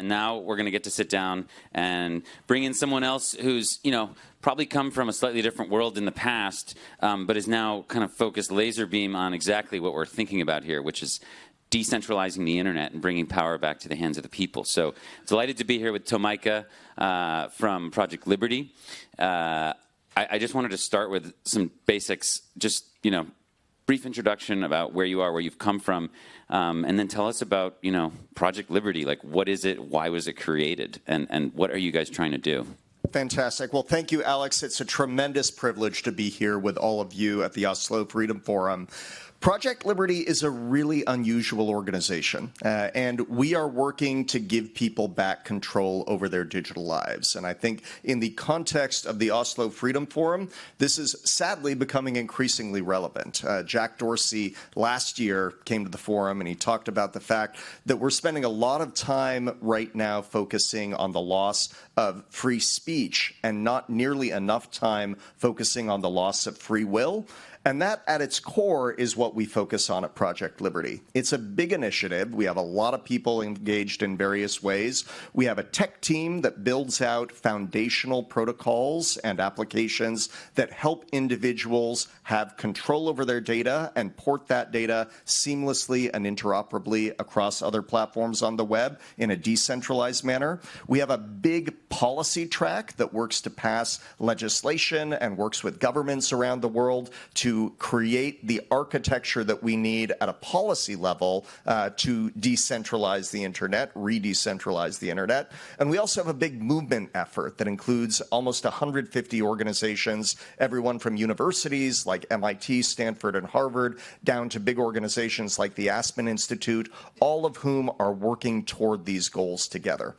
And now we're going to get to sit down and bring in someone else who's, probably come from a slightly different world in the past, but is now kind of focused laser beam on exactly what we're thinking about here, which is decentralizing the internet and bringing power back to the hands of the people. So delighted to be here with Tomicah from Project Liberty. I just wanted to start with some basics, just, brief introduction about where you are, where you've come from, and then tell us about, Project Liberty. Like, what is it? Why was it created? And what are you guys trying to do? Fantastic. Well, thank you, Alex. It's a tremendous privilege to be here with all of you at the Oslo Freedom Forum. Project Liberty is a really unusual organization, and we are working to give people back control over their digital lives. And I think in the context of the Oslo Freedom Forum, this is sadly becoming increasingly relevant. Jack Dorsey last year came to the forum and he talked about the fact that we're spending a lot of time right now focusing on the loss of free speech and not nearly enough time focusing on the loss of free will. And that, at its core, is what we focus on at Project Liberty. It's a big initiative. We have a lot of people engaged in various ways. We have a tech team that builds out foundational protocols and applications that help individuals have control over their data and port that data seamlessly and interoperably across other platforms on the web in a decentralized manner. We have a big policy track that works to pass legislation and works with governments around the world to create the architecture that we need at a policy level to decentralize the internet, re-decentralize the internet. And we also have a big movement effort that includes almost 150 organizations, everyone from universities like MIT, Stanford, and Harvard, down to big organizations like the Aspen Institute, all of whom are working toward these goals together.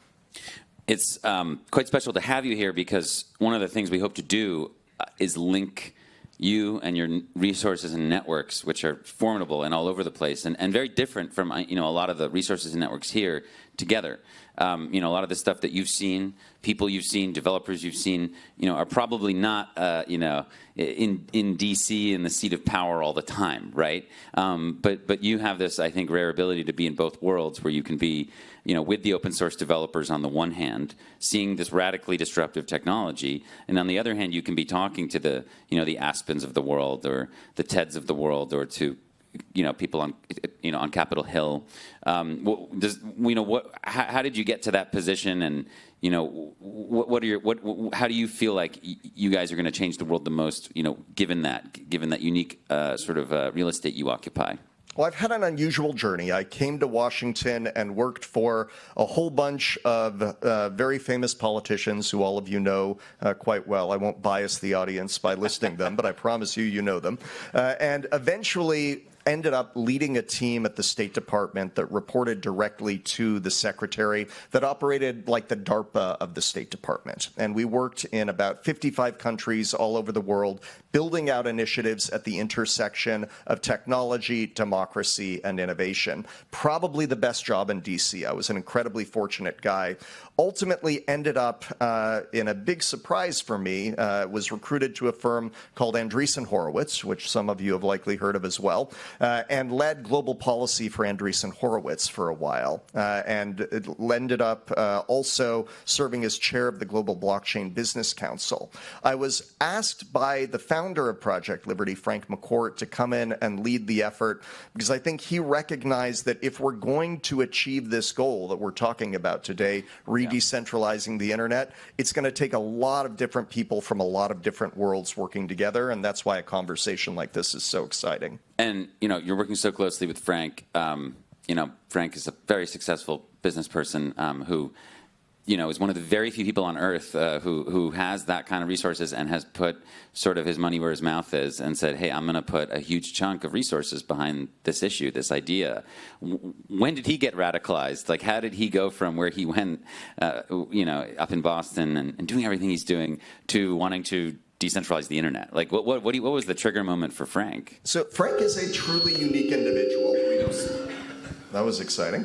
It's quite special to have you here because one of the things we hope to do is link you and your resources and networks, which are formidable and all over the place, and very different from a lot of the resources and networks here together. A lot of the stuff that you've seen, people you've seen, developers you've seen, are probably not, in DC in the seat of power all the time, right? But you have this, I think, rare ability to be in both worlds, where you can be, with the open source developers on the one hand, seeing this radically disruptive technology, and on the other hand, you can be talking to the, the Aspens of the world, or the TEDs of the world, or to people on, on Capitol Hill. How did you get to that position? And, how do you feel like you guys are going to change the world the most, given that unique sort of real estate you occupy? Well, I've had an unusual journey. I came to Washington and worked for a whole bunch of very famous politicians who all of you know quite well. I won't bias the audience by listing them, but I promise you know them. And eventually ended up leading a team at the State Department that reported directly to the secretary, that operated like the DARPA of the State Department. And we worked in about 55 countries all over the world, building out initiatives at the intersection of technology, democracy, and innovation. Probably the best job in DC. I was an incredibly fortunate guy. Ultimately ended up in a big surprise for me, was recruited to a firm called Andreessen Horowitz, which some of you have likely heard of as well, and led global policy for Andreessen Horowitz for a while, and ended up also serving as chair of the Global Blockchain Business Council. I was asked by the founder of Project Liberty, Frank McCourt, to come in and lead the effort because I think he recognized that if we're going to achieve this goal that we're talking about today, decentralizing the internet, it's going to take a lot of different people from a lot of different worlds working together, and that's why a conversation like this is so exciting. And you're working so closely with Frank. Frank is a very successful business person who, is one of the very few people on earth who has that kind of resources and has put sort of his money where his mouth is and said, hey, I'm going to put a huge chunk of resources behind this issue, this idea. When did he get radicalized? Like, how did he go from where he went, up in Boston and doing everything he's doing to wanting to decentralize the internet? Like, what was the trigger moment for Frank? So Frank is a truly unique individual. That was exciting.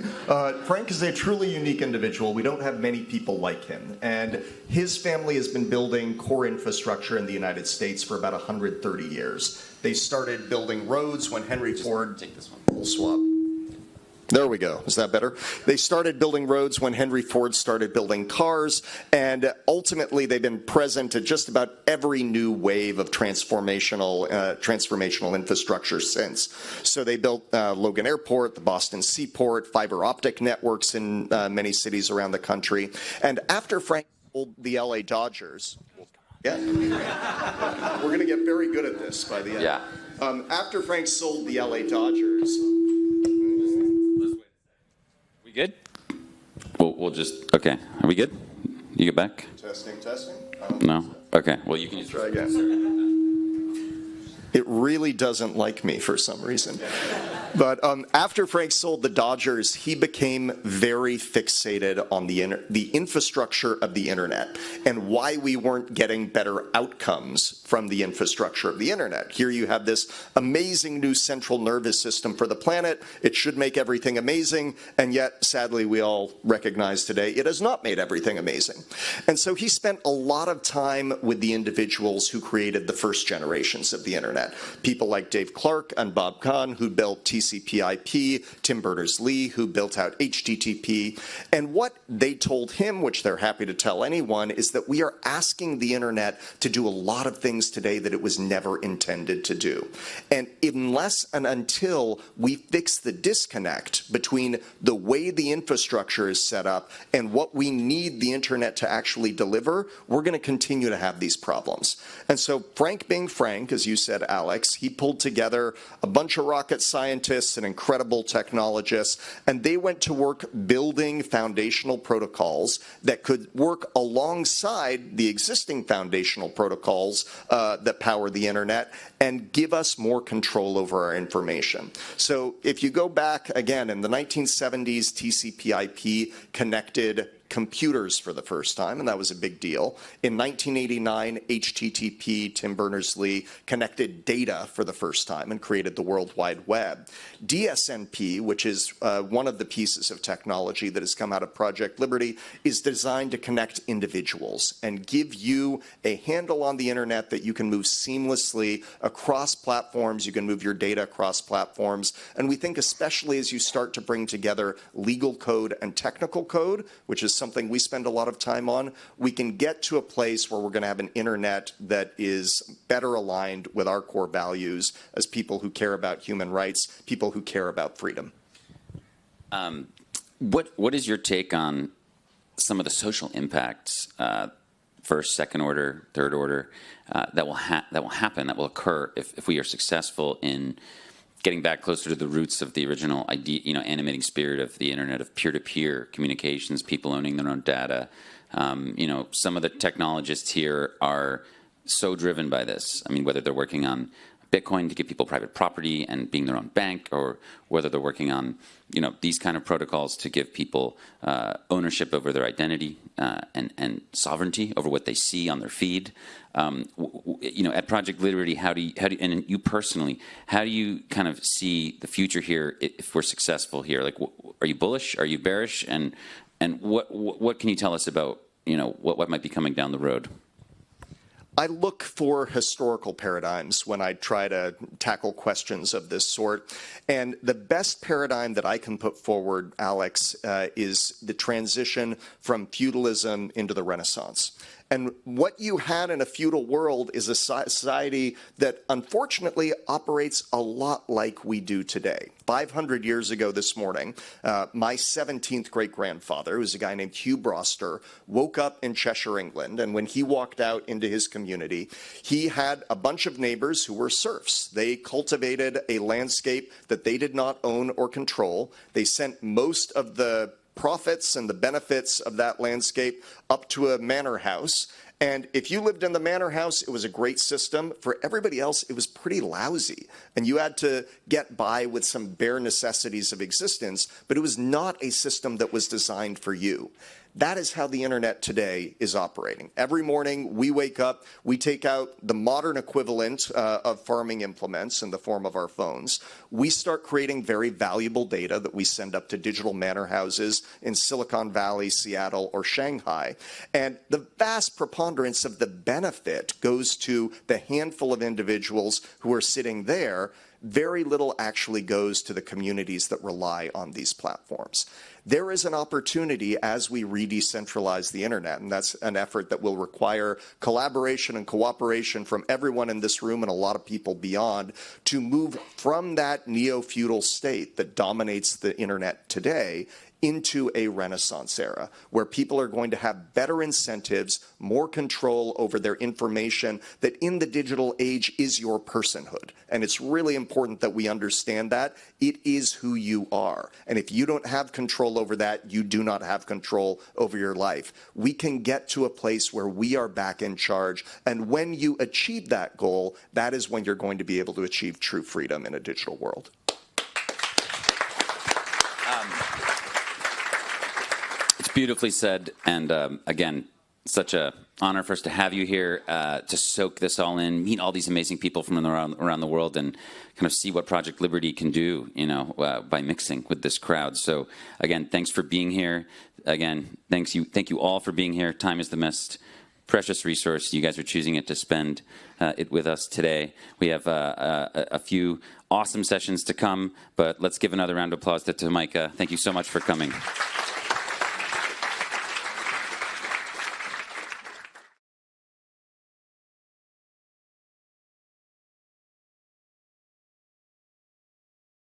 Frank is a truly unique individual. We don't have many people like him. And his family has been building core infrastructure in the United States for about 130 years. They started building roads when Henry Ford... Take this one. We'll swap. There we go. Is that better? They started building roads when Henry Ford started building cars, and ultimately they've been present at just about every new wave of transformational infrastructure since. So they built Logan Airport, the Boston Seaport, fiber optic networks in many cities around the country. And after Frank sold the LA Dodgers, we're going to get very good at this by the end. Yeah. After Frank sold the LA Dodgers. Good? We'll just, okay. Are we good? You get back? Testing. No? Okay. Well, you can just try again. It really doesn't like me for some reason. But after Frank sold the Dodgers, he became very fixated on the infrastructure of the internet and why we weren't getting better outcomes from the infrastructure of the internet. Here you have this amazing new central nervous system for the planet. It should make everything amazing, and yet, sadly, we all recognize today it has not made everything amazing. And so he spent a lot of time with the individuals who created the first generations of the internet. People like Dave Clark and Bob Kahn, who built TCP/IP, Tim Berners-Lee, who built out HTTP. And what they told him, which they're happy to tell anyone, is that we are asking the internet to do a lot of things today that it was never intended to do. And unless and until we fix the disconnect between the way the infrastructure is set up and what we need the internet to actually deliver, we're going to continue to have these problems. And so Frank being Frank, as you said, Alex, he pulled together a bunch of rocket scientists and incredible technologists, and they went to work building foundational protocols that could work alongside the existing foundational protocols that power the internet and give us more control over our information. So if you go back, again, in the 1970s, TCP/IP connected computers for the first time, and that was a big deal. In 1989, HTTP, Tim Berners-Lee, connected data for the first time and created the World Wide Web. DSNP, which is one of the pieces of technology that has come out of Project Liberty, is designed to connect individuals and give you a handle on the internet that you can move seamlessly across platforms. You can move your data across platforms. And we think especially as you start to bring together legal code and technical code, which is something we spend a lot of time on, we can get to a place where we're going to have an internet that is better aligned with our core values as people who care about human rights, people who care about freedom. What is your take on some of the social impacts, first, second order, third order, that will happen, that will occur if we are successful in getting back closer to the roots of the original idea, animating spirit of the internet, of peer-to-peer communications, people owning their own data. Some of the technologists here are so driven by this. I mean, whether they're working on Bitcoin to give people private property and being their own bank, or whether they're working on, these kind of protocols to give people ownership over their identity and sovereignty over what they see on their feed. At Project Liberty, how do you, and you personally, how do you kind of see the future here if we're successful here? Like, are you bullish? Are you bearish? And what can you tell us about, what might be coming down the road? I look for historical paradigms when I try to tackle questions of this sort. And the best paradigm that I can put forward, Alex, is the transition from feudalism into the Renaissance. And what you had in a feudal world is a society that unfortunately operates a lot like we do today. 500 years ago this morning, my 17th great-grandfather, who was a guy named Hugh Broster, woke up in Cheshire, England, and when he walked out into his community, he had a bunch of neighbors who were serfs. They cultivated a landscape that they did not own or control. They sent most of the profits and the benefits of that landscape up to a manor house. And if you lived in the manor house, it was a great system. For everybody else, it was pretty lousy. And you had to get by with some bare necessities of existence, but it was not a system that was designed for you. That is how the internet today is operating. Every morning we wake up, we take out the modern equivalent of farming implements in the form of our phones. We start creating very valuable data that we send up to digital manor houses in Silicon Valley, Seattle, or Shanghai. And the vast preponderance of the benefit goes to the handful of individuals who are sitting there. very little actually goes to the communities that rely on these platforms. There is an opportunity as we re-decentralize the internet, and that's an effort that will require collaboration and cooperation from everyone in this room and a lot of people beyond, to move from that neo-feudal state that dominates the internet today into a Renaissance era where people are going to have better incentives, more control over their information, that in the digital age is your personhood. And it's really important that we understand that. It is who you are. And if you don't have control over that, you do not have control over your life. We can get to a place where we are back in charge. And when you achieve that goal, that is when you're going to be able to achieve true freedom in a digital world. Beautifully said, and again, such an honor for us to have you here to soak this all in, meet all these amazing people from around the world, and kind of see what Project Liberty can do, by mixing with this crowd. So again, thanks for being here. Again, thank you all for being here. Time is the most precious resource. You guys are choosing it to spend it with us today. We have a few awesome sessions to come, but let's give another round of applause to Tomicah. Thank you so much for coming.